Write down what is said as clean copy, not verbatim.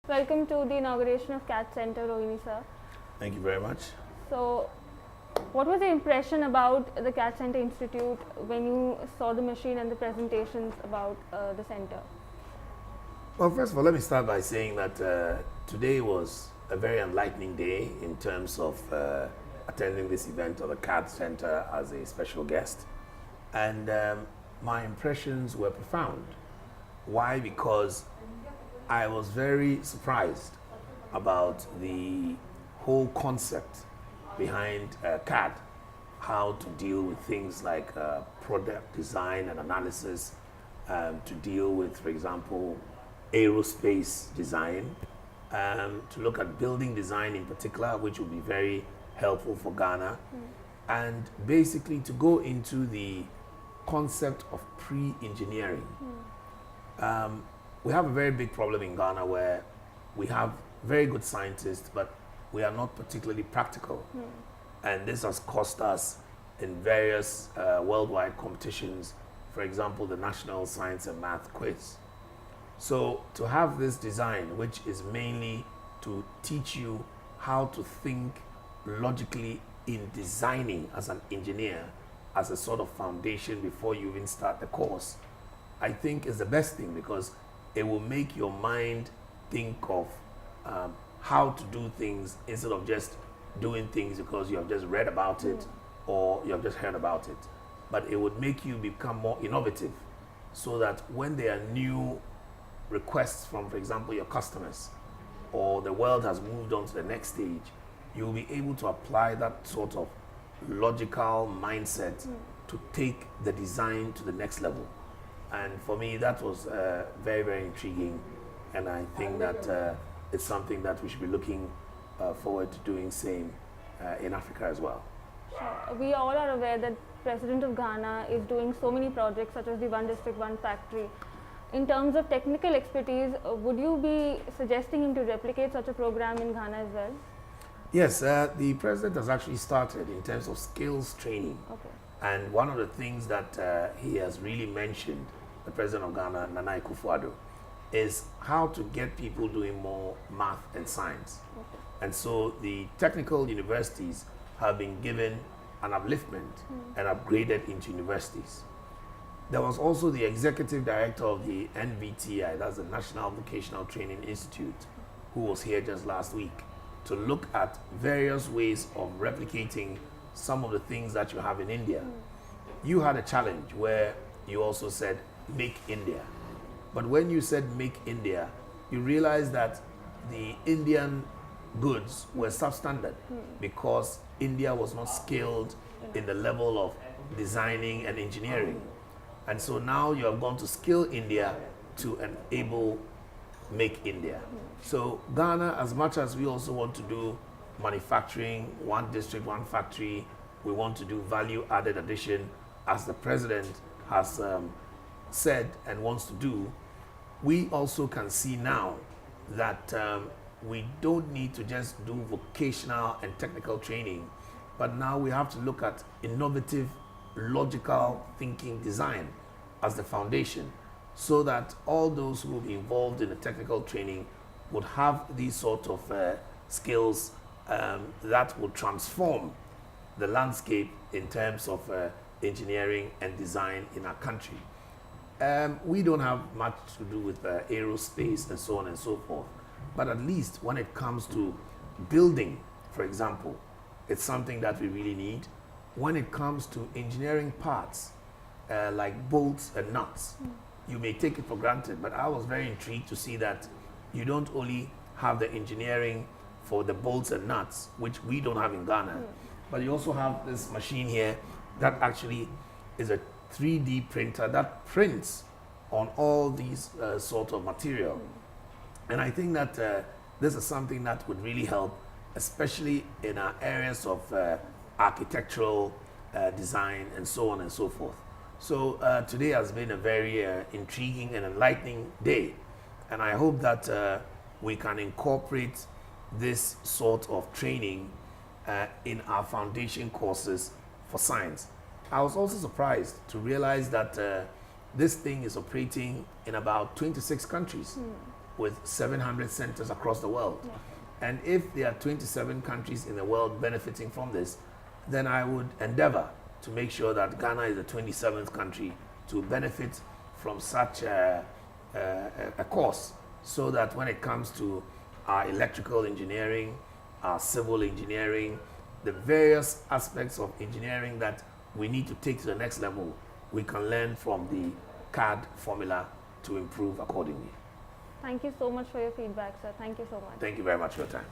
Welcome to the inauguration of CADD Centre Rohini, sir. Thank you very much. So, what was your impression about the CADD Centre Institute when you saw the machine and the presentations about the centre? Well, first of all, let me start by saying that today was a very enlightening day in terms of attending this event of the CADD Centre as a special guest. And my impressions were profound. Why? Because I was very surprised about the whole concept behind CAD, how to deal with things like product design and analysis, to deal with, for example, aerospace design, to look at building design in particular, which will be very helpful for Ghana, and basically to go into the concept of pre-engineering. We have a very big problem in Ghana where we have very good scientists, but we are not particularly practical. And this has cost us in various worldwide competitions, for example, the National Science and Math Quiz. So to have this design, which is mainly to teach you how to think logically in designing as an engineer, as a sort of foundation before you even start the course, I think is the best thing, because it will make your mind think of how to do things instead of just doing things because you have just read about it or you have just heard about it. But it would make you become more innovative, so that when there are new requests from, for example, your customers, or the world has moved on to the next stage, you'll be able to apply that sort of logical mindset to take the design to the next level. And for me, that was very, very intriguing. And I think that it's something that we should be looking forward to doing same in Africa as well. Sure. We all are aware that President of Ghana is doing so many projects such as the One District, One Factory. In terms of technical expertise, would you be suggesting him to replicate such a program in Ghana as well? Yes, the president has actually started in terms of skills training. Okay. And one of the things that he has really mentioned, the president of Ghana, Nana Akufo-Addo, is how to get people doing more math and science. Okay. And so the technical universities have been given an upliftment and upgraded into universities. There was also the executive director of the NVTI, that's the National Vocational Training Institute, who was here just last week to look at various ways of replicating some of the things that you have in India. You had a challenge where you also said, make India. But when you said make India, you realized that the Indian goods were substandard because India was not skilled in the level of designing and engineering. And so now you have gone to skill India to enable make India. So Ghana, as much as we also want to do manufacturing, one district, one factory, we want to do value added addition, as the president has said and wants to do. We also can see now that we don't need to just do vocational and technical training, but now we have to look at innovative, logical thinking design as the foundation, so that all those who will be involved in the technical training would have these sort of skills that will transform the landscape in terms of engineering and design in our country. We don't have much to do with aerospace and so on and so forth, but at least when it comes to building, for example, it's something that we really need. When it comes to engineering parts, like bolts and nuts, you may take it for granted, but I was very intrigued to see that you don't only have the engineering for the bolts and nuts, which we don't have in Ghana, but you also have this machine here that actually is a 3D printer that prints on all these sort of material. And I think that this is something that would really help, especially in our areas of architectural design and so on and so forth. So today has been a very intriguing and enlightening day. And I hope that we can incorporate this sort of training in our foundation courses for science. I was also surprised to realize that this thing is operating in about 26 countries. with 700 centers across the world. Yeah. And if there are 27 countries in the world benefiting from this, then I would endeavor to make sure that Ghana is the 27th country to benefit from such a course, so that when it comes to our electrical engineering, our civil engineering, the various aspects of engineering that we need to take to the next level, we can learn from the CADD formula to improve accordingly. Thank you so much for your feedback, sir. Thank you so much. Thank you very much for your time.